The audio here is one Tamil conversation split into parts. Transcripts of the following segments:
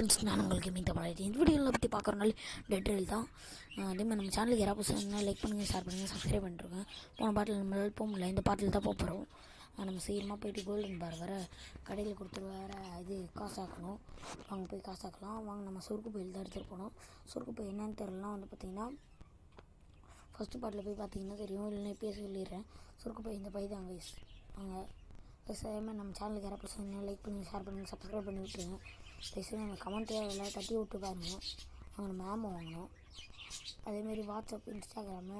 ஃப்ரெண்ட்ஸ், நான் உங்களுக்கு மீன் பழகிட்டு இந்த வீடியோவில் பற்றி பார்க்குறனால டெட் ரயில் தான். அதேமாதிரி நம்ம சேனலுக்கு யாராவது புதுசாக லைக் பண்ணுங்கள், ஷேர் பண்ணுங்கள், சப்ஸ்கிரைப் பண்ணிருக்கேன். போன பாட்டில் நம்மளால் போக முடியல, இந்த பாட்டில் தான் போகிறோம். நம்ம சீக்கிரமாக போயிட்டு கோல்டன் பார் வேறு கடையில் கொடுத்துட்டு வேறு இது காசாக்கணும். அங்கே போய் காசாக்கலாம் வாங்க. நம்ம சுருக்கு பையில் தான் எடுத்துகிட்டு போனோம். சுருக்கு பை என்னன்னு தெரியலாம் வந்து பார்த்திங்கன்னா ஃபஸ்ட்டு பாட்டில் போய் பார்த்தீங்கன்னா தெரியும், இல்லைன்னா இப்போயே சொல்லிடுறேன். சுருக்கு பை இந்த பை தான் கைஸ். வாங்க அதேமாதிரி நம்ம சேனலுக்கு யாராவது புதுசாக லைக் பண்ணுங்கள், ஷேர் பண்ணுங்கள், சப்ஸ்கிரைப் பண்ணி விட்டுருங்க. தயவுசெய்து நம்ம கமெண்ட்டே எல்லாம் தட்டி விட்டு பாருங்க. அவங்க நம்ம ஆம் வாங்கணும். அதேமாரி வாட்ஸ்அப், இன்ஸ்டாகிராமு,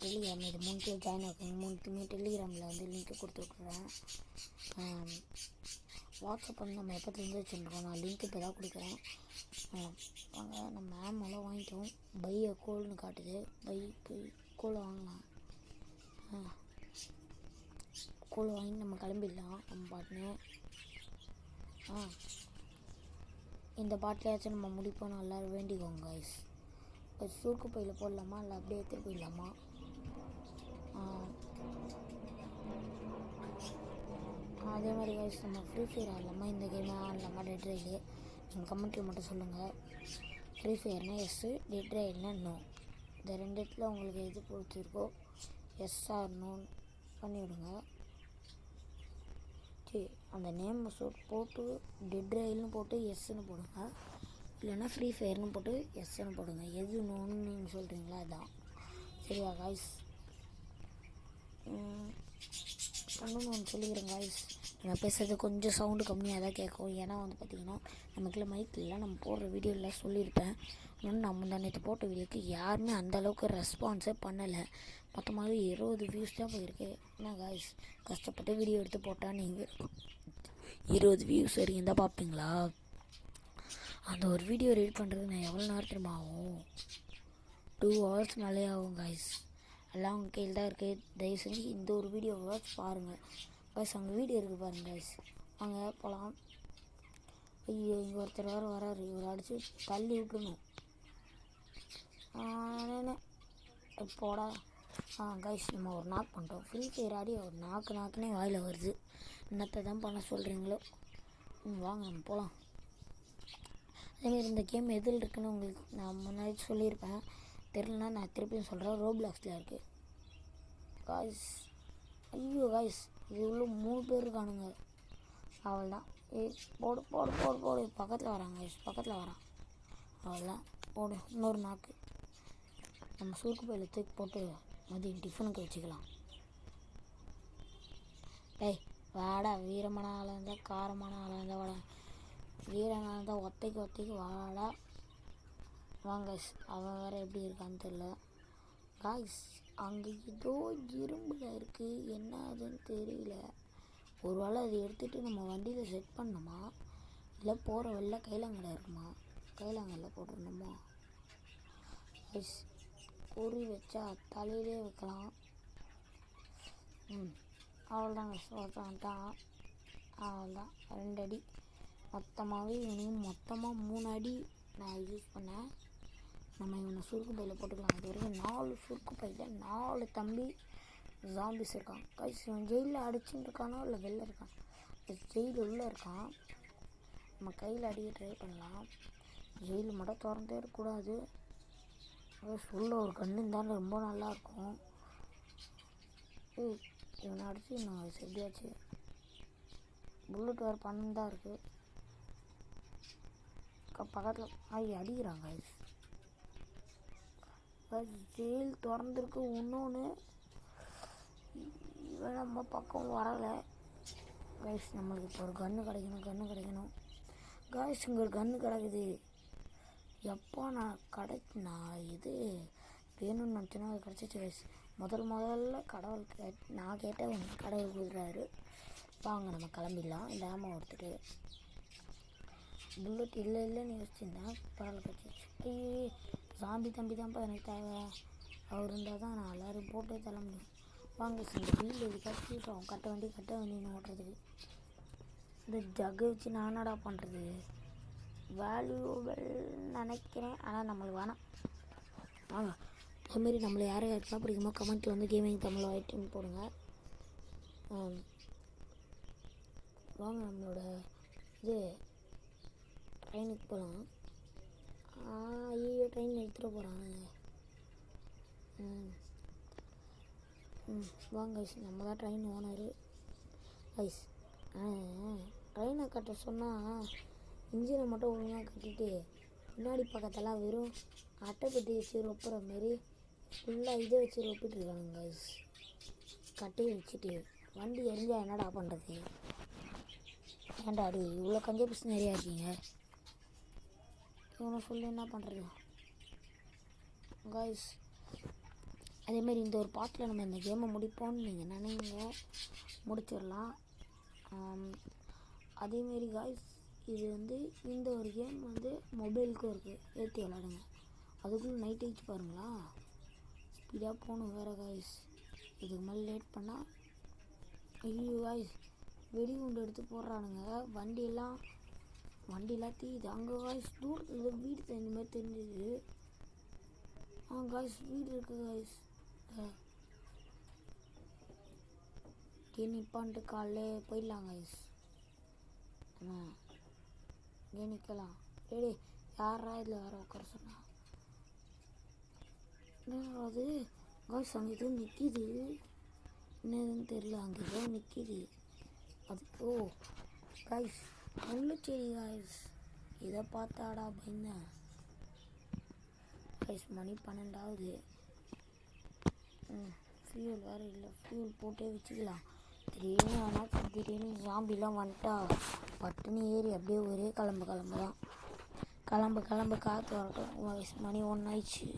டெலிகிராம் இது 3 ஜாயின் ஆகுங்க. 3 டெலிகிராமில் வந்து லிங்க்கு கொடுத்து விட்ருவேன். வாட்ஸ்அப் வந்து நம்ம எப்போத்துலேருந்து வச்சுருக்கோம், நான் லிங்க் இப்போ தான் கொடுக்குறேன். வாங்க நம்ம ஆமெல்லாம் வாங்கிட்டோம். பையை கோல்னு காட்டுது, பை போய் கோலை வாங்கலாம். கோலை வாங்கி நம்ம கிளம்பிடலாம் நம்ம பாட்டுன்னு. இந்த பாட்டிலையாச்சும் நம்ம முடிப்போம், நல்லா வேண்டிக்கோங்க கைஸ். சுருக்கு பையில் போடலாமா இல்லை அப்படியே எடுத்துகிட்டு போயிடலாமா? அதே மாதிரி கைஸ் நம்ம ஃப்ரீ ஃபயர் ஆடலாமா, இந்த கேமே ஆடலாமா, டெட் ரயிலு நீங்கள் கமெண்ட்டில் மட்டும் சொல்லுங்கள். ஃப்ரீ ஃபயர்னா எஸ்ஸு, டெட் ரயில்னா நோ. இந்த 2 இடத்துல உங்களுக்கு எது பிடிச்சிருக்கோ எஸ் ஆர் நோ பண்ணிவிடுங்க. அந்த நேம் போட்டு டெட் ரயில்னு போட்டு எஸ்ன்னு போடுங்க, இல்லைன்னா ஃப்ரீ ஃபயர்னு போட்டு எஸ்ன்னு போடுங்க. எது நோன்னு நீங்கள் சொல்கிறீங்களா அதுதான் சரியா காய்ஸ்? ஒன்று சொல்லிக்கிறேன் காய்ஸ், நான் பேசுகிறது கொஞ்சம் சவுண்டு கம்மியாக தான் கேட்கும். ஏன்னா வந்து பார்த்திங்கன்னா நமக்குள்ள மைக் இல்லை. நம்ம போடுற வீடியோவில் சொல்லியிருப்பேன். இன்னொன்று நம்ம தான் நேற்று போட்ட வீடியோக்கு யாருமே அந்தளவுக்கு ரெஸ்பான்ஸே பண்ணலை. மொத்தமாகவே 20 வியூஸ் தான் போயிருக்கு. என்ன காய்ஸ், கஷ்டப்பட்டு வீடியோ எடுத்து போட்டால் நீங்கள் 20 வியூஸ் வரைக்கும் தான் பார்ப்பீங்களா? அந்த ஒரு வீடியோ எடிட் பண்ணுறதுக்கு நான் எவ்வளோ நேரம் தெரியுமா ஆகும்? 2 hours மேலே ஆகும் காய்ஸ். எல்லாம் உங்கள் கையில் தான் இருக்குது. தயவு செஞ்சு இந்த ஒரு வீடியோவை பாருங்கள் காய்ஸ். அங்கே வீடியோ இருக்குது பாருங்கள் காய்ஸ். வாங்க போகலாம். ஐயோ, இங்கே ஒருத்தர் வேறு வராரு. இவர் அடித்து தள்ளி விட்டுணும். போடா. கைஸ் நம்ம ஒரு நாக் பண்ணிட்டோம். ஃப்ரீ ஃபயர் ஆடி ஒரு நாக்குனே வாயில் வருது. என்னத்தை தான் பண்ண சொல்கிறீங்களோ. வாங்க நம்ம போகலாம். அதேமாரி இந்த கேம் எதில் இருக்குன்னு உங்களுக்கு நான் முன்னாடி சொல்லியிருப்பேன். தெரிலனா நான் திருப்பியும் சொல்கிறேன். ரோப்ளாக்ஸில் இருக்குது காய்ஸ். ஐயோ காய்ஸ், இது உள்ள 3 பேர் இருக்கானுங்க. அவள் தான். போடு போடு போடு போடு. பக்கத்தில் வராங்க காய்ஸ், பக்கத்தில் வரான். அவள் தான் போடு. இன்னொரு நாக்கு நம்ம சுருக்கு பையில் தூக்கி போட்டு மதியம் டிஃபனுக்கு வச்சுக்கலாம். வாடா, வீரமான ஆளாக இருந்தால் காரமான ஆளாக இருந்தால் வாடா, வீரனாக இருந்தால் ஒத்தைக்கு வாடா. வாங்க அவன் வேறு எப்படி இருக்கான்னு தெரியல காய்ஸ். அங்கே ஏதோ இரும்பில் இருக்குது, என்ன அதுன்னு தெரியல. ஒரு வேளை அதை எடுத்துகிட்டு நம்ம வண்டியில் செட் பண்ணணுமா, இல்லை போகிற வெளில கைலாங்கடை இருக்குமா, கைலாங்கல்ல போட்டுருணுமா காய்ஸ்? குறி வச்சா தலையிலே வைக்கலாம். அவ்வளோதாங்க சொல்லிட்டான். அவ்வளோதான் 2 அடி மொத்தமாகவே. இவனையும் மொத்தமாக 3 அடி நான் யூஸ் பண்ணேன். நம்ம இவனை சுருக்கு பையில் போட்டுக்கலாம். இது வரைக்கும் 4 சுருக்கு பையில் 4 தம்பி ஜாம்பிஸ் இருக்கான் கைஸ். இவன் ஜெயிலில் அடிச்சுட்டு இருக்கானோ இல்லை வெளில இருக்கான்? ஜெயில் உள்ளே இருக்கான். நம்ம கையில் அடிக்க ட்ரை பண்ணலாம். ஜெயிலு மட்டும் திறந்தே இருக்கக்கூடாது. உள்ள ஒரு கன்று இருந்தாலும் ரொம்ப நல்லாயிருக்கும். இவனை அடிச்சு நான் எப்படியாச்சு. புல்லட் வேறு பண்ணு தான் இருக்குது பக்கத்தில். அடிக்கிறாங்க ஜெயில் திறந்துருக்கு. இன்னொன்று இவன் நம்ம பக்கம் வரலை கைஸ். நம்மளுக்கு இப்போ ஒரு கன்று கிடைக்கணும் கைஸ். இங்கே ஒரு கன்று கிடக்குது. எப்போ நான் இது வேணும்னு நினச்சேன்னா அது கிடச்சிச்சு கைஸ். முதல்ல கடவுள் நான் கேட்டேன், கடவுள் கொடுக்குறாரு. வாங்க நம்ம கிளம்பிடலாம். இந்த ஆமை எடுத்துட்டு. புல்லட் இல்லைன்னு யோசிச்சுருந்தேன், பரவாயில்ல கிடச்சிச்சு. ஐயே, ஜாம்பி தம்பி தான்ப்பா எனக்கு தேவை. அவர் இருந்தால் தான் நான் எல்லோரும் போட்டே தள்ள முடியும். வாங்க இந்த வீல் எதுக்காக யூஸ் ஆகும், கட்ட வண்டின்னு ஓட்டுறதுக்கு. இந்த ஜக்கு வச்சு நான் என்னடா பண்ணுறது? வேல்யூபிள் நினைக்கிறேன், ஆனால் நம்மளுக்கு வேணாம். வாங்க அதுமாரி நம்மளை யாருக்கெல்லாம் பிடிக்குமோ கமெண்ட்டில் வந்து கேமிங் தமிழ் ஆயிட்டுன்னு போடுங்க. வாங்க நம்மளோட இது ட்ரெயினுக்கு போகலாம். ஐயோ ட்ரெயின் எடுத்துகிட்டு போகிறானுங்க. வாங்க கைஸ், நம்ம தான் ட்ரெயின் ஓனரு கைஸ். ட்ரெயினை கட்ட சொன்னால் இன்ஜினை மட்டும் ஒழுங்காக கட்டிட்டு முன்னாடி பக்கத்தெல்லாம் வெறும் அட்டைப்பட்டி வச்சு ரொப்புற மாரி ஃபுல்லாக இதை வச்சு ரொப்பிட்டுருக்கானுங்க கைஸ். கட்டையை வச்சுட்டு வண்டி எரிஞ்சா என்னடா பண்ணுறது? ஏன்டா அடி இவ்வளோ கஞ்ச பிசு நிறையா இருக்கீங்க, இவனை சொல்லி என்ன பண்ணுறது கைஸ்? அதேமாரி இந்த ஒரு பாட்டில் நம்ம இந்த கேமை முடிப்போம்னு நீங்கள் நினைங்க, முடிச்சிடலாம். அதேமாரி கைஸ் இது இந்த ஒரு கேம் மொபைலுக்கும் இருக்குது, ஏற்றி விளாடுங்க. அதுக்குள்ளே நைட் ஆகிடுச்சு பாருங்களா, ஸ்பீடாக போகணும் வேறு கைஸ். இதுக்கு மேலே லேட் பண்ணால் ஐயோ கைஸ் வெடிகுண்டு எடுத்து போடுறானுங்க. வண்டியெல்லாம் தீயுது. அங்கே கைஸ் தூரத்தில் வீடு தெரிஞ்ச மாதிரி தெரிஞ்சுது. கைஸ் வீடு இருக்குது கைஸ். நிப்பான்ட்டு காலைல போயிடலாம் கைஸ். இங்கே நிற்கலாம். டேடி யாரா இதில் வேறு உட்கார சொன்னா? அது கைஸ் அங்கே எதுவும் நிற்கிது, என்னதுன்னு தெரில. அங்கே ஏதோ நிற்கிது. அது கைஸ் முள்ளுச்செடி கைஸ். இதை பார்த்தாடா பயந்தேன் கைஸ். மணி 12 ஃபியூல் வேறு இல்லை, ஃபியூல் போட்டே வச்சுக்கலாம். திடீர்னு ஜாம்பிலாம் வந்துட்டா பட்டுன்னு ஏறி அப்படியே ஒரே கிளம்பு தான். கிளம்பு காற்று வரட்டும் கைஸ். மணி 1 ஆயிடுச்சு.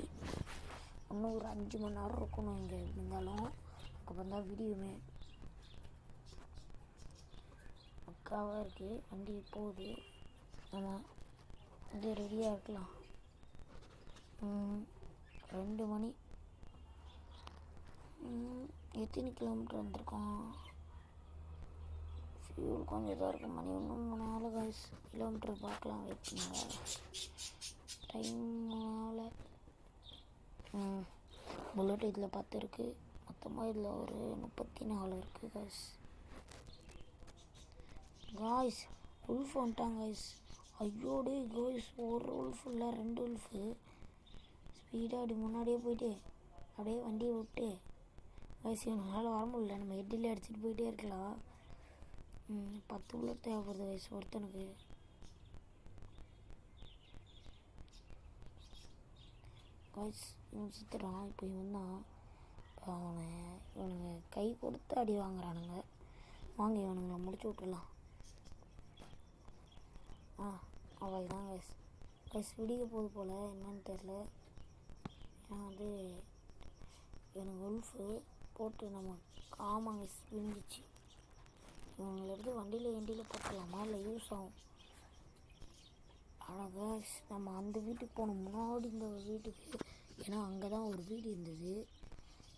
இன்னும் ஒரு 5 மணி நேரம் இருக்கணும் இங்கே இருந்தாலும். அப்புறம் தான் விடியுமே. பக்காவாக இருக்குது, வண்டி போகுது. ஆமாம் இது ரெடியாக இருக்கலாம். 2 மணி. எத்தனை கிலோமீட்டர் வந்திருக்கோம்? ஃபியூல் கொஞ்சம் இதாக இருக்கும். மணி இன்னும் 3 கைஸ். கிலோமீட்டர் பார்க்கலாம், வெயிட் பண்ணுங்க. டைம்னால புல்லட் இதில் 10 இருக்குது. மொத்தமாக இதில் ஒரு 34 இருக்குது கைஸ். காய்ஸ் உல்ஃப் வந்துட்டாங்க கைஸ். ஐயோடே காய்ஸ், ஒரு உல்ஃப் இல்லை 2 உல்ஃபு. ஸ்பீடாக அப்படி முன்னாடியே போயிட்டு அப்படியே வண்டியை விட்டு கைஸ் இவனால வர முடியல. நம்ம ஹெட்டில் அடிச்சுட்டு போயிட்டே இருக்கலாம். 10 புல்லட் தேவைப்படுது கைஸ் ஒருத்தனுக்கு. கைஸ் இவன் சுற்றுறான். இப்போ இவன் தான் இவனுங்க கை கொடுத்து அடி வாங்குறானுங்க. வாங்க இவனுங்களை முடிச்சு விட்டுடலாம். அவள் தான் கைஸ் விடிக்க போகுது போல், என்னன்னு தெரில. ஏன்னா எனக்கு உல்ஃபு போட்டு நம்ம ஆமாங்க விழுந்துச்சு. இவங்களை எடுத்து வண்டியில் போட்டுடலாமா இல்லை யூஸ் ஆகும்? ஆனால் கைஸ் நம்ம அந்த வீட்டுக்கு போகணும், முன்னாடி இந்த ஒரு வீட்டுக்கு. ஏன்னா அங்கே தான் ஒரு வீடு இருந்தது.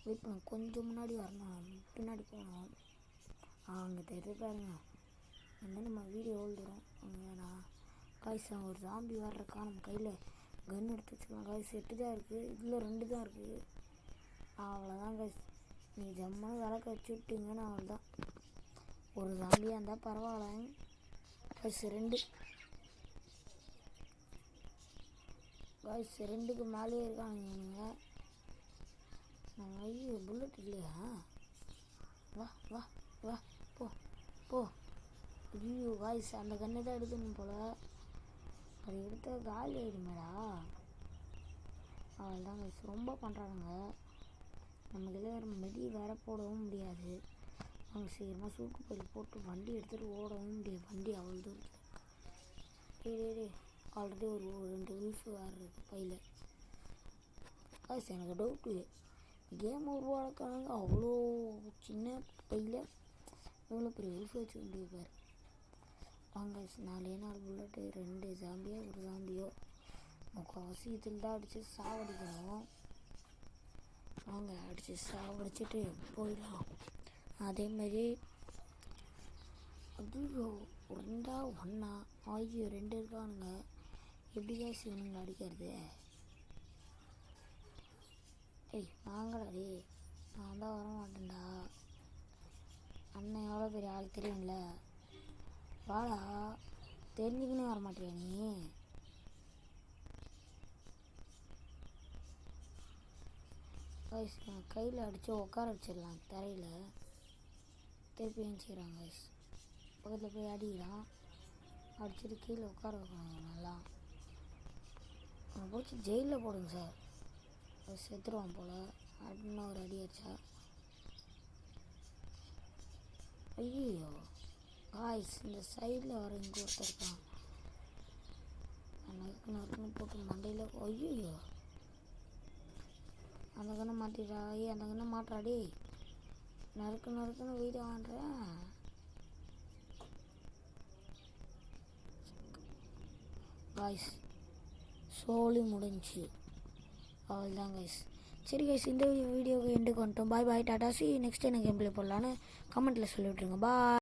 வெயிட் பண்ண கொஞ்சம் முன்னாடி வரணும், பின்னாடி போகணும். அங்கே தெரிஞ்சு பாருங்க. நம்ம வீடியோ ஓல்டுறோம் அங்கே வேணாம் கைஸ். அங்கே ஒரு ஜாம்பி வர்றக்கா, நம்ம கையில் கன் எடுத்து வச்சுக்கலாம் கைஸ். 8 தான் இருக்குது, இதில் 2 தான் இருக்குது. அவ்வளோதான் கைஸ். நீ ஜம்முன்னு விளக்க வச்சு விட்டீங்கன்னு அவ்வளோதான். ஒரு ஜாம்பியாக இருந்தால் பரவாயில்ல கைஸ். 2 கைஸ் 2க்கு மேலேயே இருக்கானுங்க. ஐயோ புல்லட் இல்லையா? வா வா வா போ. ஐயோ கைஸ் அந்த கண்ணை தான் எடுக்கணும் போல். அது எடுத்த காலி ஆகிடுமேடா. அவள்தான் கைஸ் ரொம்ப பண்ணுறானுங்க. நமக்கு வேறு மெடி வேறு போடவும் முடியாது. அவங்க சீக்கிரமாக சூக்கு பயில் போட்டு வண்டி எடுத்துகிட்டு ஓடவும் முடியாது. வண்டி அவ்வளோ தூரத்தில். டே ஆல்ரெடி ஒரு 2 உல்ஃப் வேறு இருக்குது பையில். கைஸ் எனக்கு டவுட்டு, கேம் உருவாக்கானாங்க அவ்வளோ சின்ன பையில் எவ்வளோ பெரிய உல்ஃப் வச்சு முடிப்பார். வாங்க 4 புல்லட்டு 2 ஜாம்பியோ 1 ஜாம்பியோ முக்கால்வாசி இதில் தான் அடித்து சாவடிக்கணும். வாங்க அடித்து சாவடிச்சுட்டு போயிடலாம். அதேமாரி ஐயோ 2 1 ஐயோ 2 இருக்கானுங்க. எப்படி கைஸ் இவனுங்களை அடிக்கிறது? வாங்கடா டே, நான் தான் வர மாட்டேன்டா. அண்ணன் எவ்வளோ பெரிய ஆள் தெரியும்ல, வாடா. தெரிஞ்சுக்கினே வர மாட்டேறியா நீ? கைஸ் கையில் அடித்து உட்கார வச்சிடலாம் தரையில். திருப்பி எழுந்திக்கிறான் கைஸ். பக்கத்தில் போய் அடிக்கிறான். அடிச்சுட்டு கீழே உட்கார வைக்கணும். நல்லா அவனை பிடிச்சி ஜெயிலில் போடுங்க சார். அது செத்துருவான் போல். அப்படின்னு ஒரு அடி அடிச்சா. ஐயோ காய்ஸ் இந்த சைடில் வர இங்கே ஒருத்தர் இருக்கான். நறுக்குன்னு போட்டு மண்டையில். ஐயோ அந்த கண்ணை மாட்டிடா. அந்த கண்ணை மாட்டுறாடி. நறுக்குன்னு வீடு வாங்குறேன். காய்ஸ் சோலி முடிஞ்சு. அவள் தான் கைஸ். சரி கைஸ், இந்த வீடியோவுக்கு எண்டுக்கு வந்துட்டோம். பாய் பாய், டாடா. சி நெக்ஸ்ட் எனக்கு கேம் ப்ளே போடலான்னு கமெண்ட்டில் சொல்லிவிட்ருங்க. பாய்.